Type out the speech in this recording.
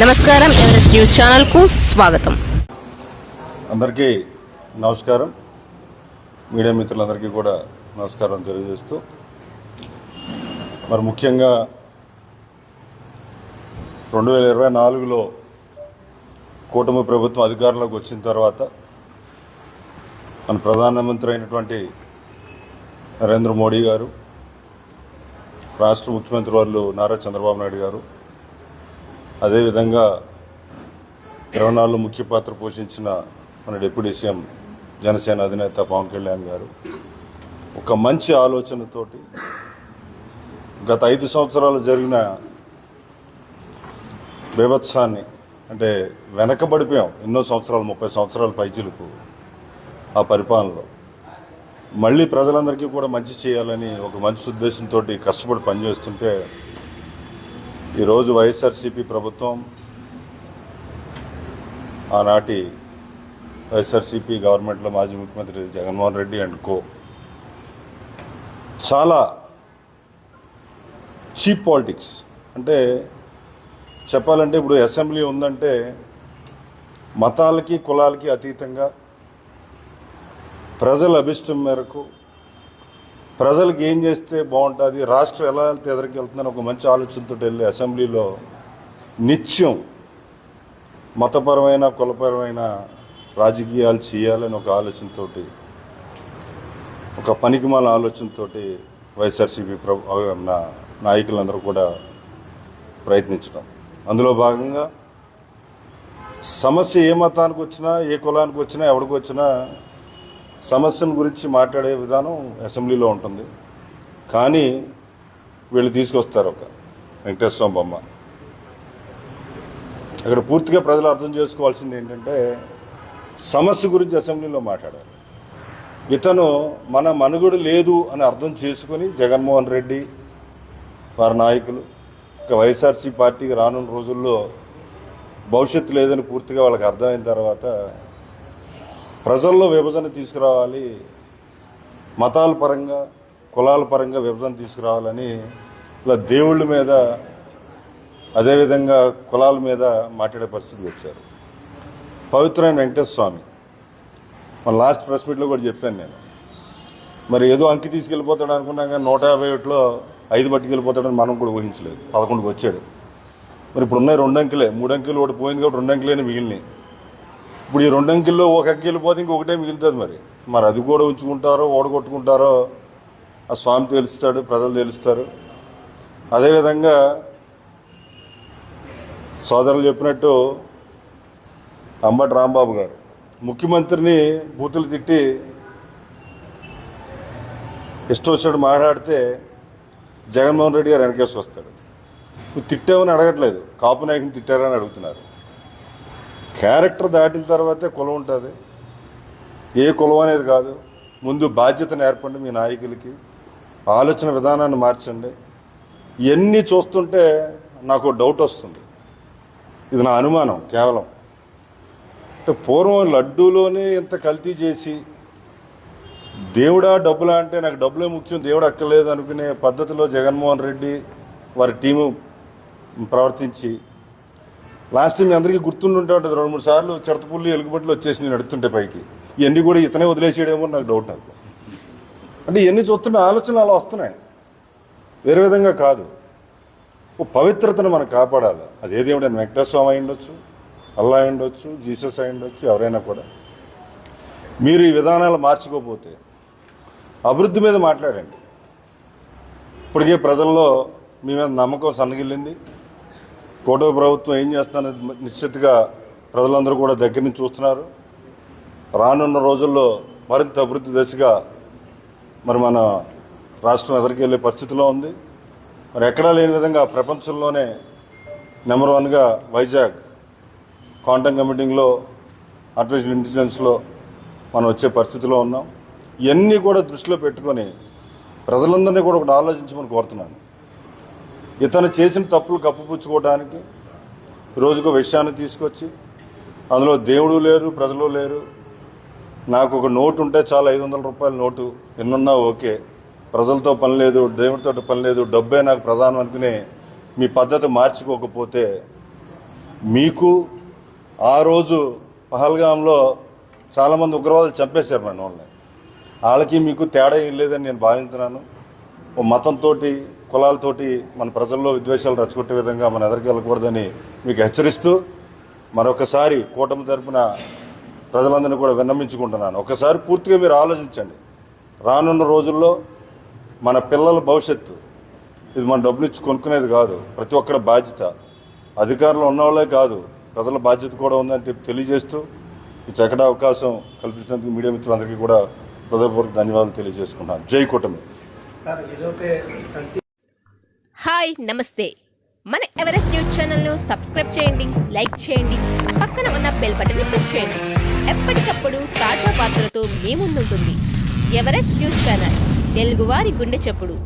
నమస్కారం, Everest news channel కు స్వాగతం. అందరికీ నమస్కారం. మీడియా మిత్రులందరికీ కూడా నమస్కారం తెలియజేస్తూ, మరి ముఖ్యంగా 2024లో కూటమి ప్రభుత్వం అధికారంలోకి వచ్చిన తర్వాత మన ప్రధానమంత్రి అయినటువంటి నరేంద్ర మోడీ గారు, రాష్ట్ర ముఖ్యమంత్రి వారు నారా చంద్రబాబు నాయుడు గారు, అదేవిధంగా 24లో ముఖ్య పాత్ర పోషించిన మన డిప్యూటీ సీఎం జనసేన అధినేత పవన్ కళ్యాణ్ గారు ఒక మంచి ఆలోచనతోటి గత 5 సంవత్సరాలు జరిగిన బీభత్సాన్ని, అంటే వెనకబడిపోయాం ఎన్నో సంవత్సరాలు, 30 సంవత్సరాల పైచిలకు ఆ పరిపాలనలో మళ్ళీ ప్రజలందరికీ కూడా మంచి చేయాలని ఒక మంచి ఉద్దేశంతో కష్టపడి పనిచేస్తుంటే ఈరోజు వైఎస్ఆర్సీపీ ప్రభుత్వం, ఆనాటి వైఎస్ఆర్సీపీ గవర్నమెంట్లో మాజీ ముఖ్యమంత్రి జగన్మోహన్ రెడ్డి అండ్ కో చాలా చీప్ పాలిటిక్స్, అంటే చెప్పాలంటే ఇప్పుడు అసెంబ్లీ ఉందంటే మతాలకి కులాలకి అతీతంగా ప్రజల అభిష్టం మేరకు ప్రజలకు ఏం చేస్తే బాగుంటుంది, రాష్ట్రం ఎలా వెళ్తే ఎదురుకి వెళ్తుందని ఒక మంచి ఆలోచనతో వెళ్ళి అసెంబ్లీలో నిత్యం మతపరమైన కులపరమైన రాజకీయాలు చేయాలని ఒక ఆలోచనతో, ఒక పనికిమాల ఆలోచనతో వైఎస్ఆర్సీపీ నాయకులందరూ కూడా ప్రయత్నించడం. అందులో భాగంగా సమస్య ఏ మతానికి వచ్చినా, ఏ కులానికి వచ్చినా, ఎవరికి వచ్చినా సమస్యల గురించి మాట్లాడే విధానం అసెంబ్లీలో ఉంటుంది. కానీ వీళ్ళు తీసుకొస్తారు ఒక వెంకటేశ్వర స్వామి బొమ్మ. అక్కడ పూర్తిగా ప్రజలు అర్థం చేసుకోవాల్సింది ఏంటంటే సమస్య గురించి అసెంబ్లీలో మాట్లాడాలి. ఇతను మన మనుగడ లేదు అని అర్థం చేసుకుని జగన్మోహన్ రెడ్డి వారి నాయకులు, ఇక వైఎస్ఆర్సీ పార్టీకి రానున్న రోజుల్లో భవిష్యత్తు లేదని పూర్తిగా వాళ్ళకి అర్థమైన తర్వాత ప్రజల్లో విభజన తీసుకురావాలి, మతాల పరంగా కులాల పరంగా విభజన తీసుకురావాలని ఇలా దేవుళ్ళ మీద, అదేవిధంగా కులాల మీద మాట్లాడే పరిస్థితికి వచ్చారు. పవిత్రమైన వెంకటేశ్వర స్వామి, మన లాస్ట్ ప్రెస్ మీట్లో కూడా చెప్పాను నేను, మరి ఏదో అంకి తీసుకెళ్ళిపోతాడు అనుకున్నాం కానీ 151లో 5 పట్టుకెళ్ళిపోతాడని మనం కూడా ఊహించలేదు. 11కి వచ్చాడు. మరి ఇప్పుడు ఉన్నాయి 2 అంకెలే, 3 అంకెలు ఒకటి పోయింది కాబట్టి 2 అంకెలే మిగిలినాయి. ఇప్పుడు ఈ 2 అంకెల్లో ఒక అంకె వెళ్ళిపోతే ఇంకొకటే మిగులుతుంది. మరి అది కూడా ఉంచుకుంటారో ఓడగొట్టుకుంటారో ఆ స్వామి తెలుస్తాడు, ప్రజలు తెలుస్తారు. అదేవిధంగా సోదరులు చెప్పినట్టు అంబటి రాంబాబు గారు ముఖ్యమంత్రిని బూతులు తిట్టి ఇష్టం వచ్చినట్టు మాట్లాడితే జగన్మోహన్ రెడ్డి గారు వెనకేసి వస్తాడు. నువ్వు తిట్టావని అడగట్లేదు, కాపు నాయకుని తిట్టారని అడుగుతున్నారు. క్యారెక్టర్ దాటిన తర్వాతే కులం ఉంటుంది, ఏ కులం అనేది కాదు. ముందు బాధ్యత నేర్పండి మీ నాయకులకి, ఆలోచన విధానాన్ని మార్చండి. ఇవన్నీ చూస్తుంటే నాకు డౌట్ వస్తుంది, ఇది నా అనుమానం కేవలం. అంటే పూర్వం లడ్డూలోనే ఇంత కల్తీ చేసి దేవుడా డబ్బులా అంటే నాకు డబ్బులే ముఖ్యం, దేవుడు అక్కర్లేదు అనుకునే పద్ధతిలో జగన్మోహన్ రెడ్డి వారి టీము ప్రవర్తించి లాస్ట్ టైం మీ అందరికీ గుర్తుండి ఉంటుంది 2-3 సార్లు చిరతపుల్లి ఎలుగుబట్లు వచ్చేసి నేను నడుతుంటే పైకి. ఇవన్నీ కూడా ఇతనే వదిలేసేయడేమో నాకు డౌట్. నాకు అంటే ఇవన్నీ చూస్తున్న ఆలోచనలు అలా వస్తున్నాయి, వేరే విధంగా కాదు. ఓ పవిత్రతను మనం కాపాడాలి. అదే దేవుడు వెంకటేశ్వర స్వామి అయి ఉండొచ్చు, అల్లా అయి ఉండొచ్చు, జీసస్ అయి ఉండొచ్చు, ఎవరైనా కూడా. మీరు ఈ విధానాలు మార్చుకోకపోతే అభివృద్ధి మీద మాట్లాడండి. ఇప్పటికే ప్రజల్లో మీ మీద నమ్మకం సన్నగిల్లింది. కూటమి ప్రభుత్వం ఏం చేస్తుందనేది నిశ్చితగా ప్రజలందరూ కూడా దగ్గర నుంచి చూస్తున్నారు. రానున్న రోజుల్లో మరింత అభివృద్ధి దిశగా మరి మన రాష్ట్రం ఎదురుకెళ్లే పరిస్థితిలో ఉంది. మరి ఎక్కడా లేని విధంగా ప్రపంచంలోనే నెంబర్ 1గా వైజాగ్ క్వాంటమ్ కంప్యూటింగ్లో, ఆర్టిఫిషియల్ ఇంటెలిజెన్స్లో మనం వచ్చే పరిస్థితిలో ఉన్నాం. ఇవన్నీ కూడా దృష్టిలో పెట్టుకొని ప్రజలందరినీ కూడా ఒకటి ఆలోచించమని కోరుతున్నాను. ఇతను చేసిన తప్పులు కప్పుపుచ్చుకోవడానికి రోజుకో విషయాన్ని తీసుకొచ్చి అందులో దేవుడు లేరు, ప్రజలు లేరు, నాకు ఒక నోటు ఉంటే చాలా 500 రూపాయల నోటు ఎన్నున్నా ఓకే, ప్రజలతో పని లేదు, దేవుడితో పని లేదు, డబ్బే నాకు ప్రధానం అనుకుని మీ పద్ధతి మార్చుకోకపోతే మీకు ఆ రోజు పహల్గాంలో చాలామంది ఉగ్రవాదులు చంపేశారు మన వాళ్ళని. వాళ్ళకి మీకు తేడా ఏం లేదని నేను భావిస్తున్నాను. ఓ మతంతో కులాలతోటి మన ప్రజల్లో విద్వేషాలు రచ్చగొట్టే విధంగా మన ఎదరికి వెళ్ళకూడదని మీకు హెచ్చరిస్తూ మరొకసారి కూటమి తరపున ప్రజలందరినీ కూడా విన్నమించుకుంటున్నాను. ఒకసారి పూర్తిగా మీరు ఆలోచించండి. రానున్న రోజుల్లో మన పిల్లల భవిష్యత్తు ఇది మన డబ్బులు ఇచ్చి కొనుక్కునేది కాదు. ప్రతి ఒక్కరి బాధ్యత. అధికారులు ఉన్నవాళ్ళే కాదు, ప్రజల బాధ్యత కూడా ఉందని తెలియజేస్తూ ఈ చక్కటి అవకాశం కల్పించినందుకు మీడియా మిత్రులందరికీ కూడా హృదయపూర్వక ధన్యవాదాలు తెలియజేసుకున్నాను. జై కూటమి. హాయ్, నమస్తే. మన ఎవరెస్ట్ న్యూస్ ఛానల్ను సబ్స్క్రైబ్ చేయండి, లైక్ చేయండి, పక్కన ఉన్న బెల్ బటన్ని ప్రెస్ చేయండి. ఎప్పటికప్పుడు తాజా వార్తలతో మీ ముందుంటుంది ఎవరెస్ట్ న్యూస్ ఛానల్, తెలుగువారి గుండె చప్పుడు.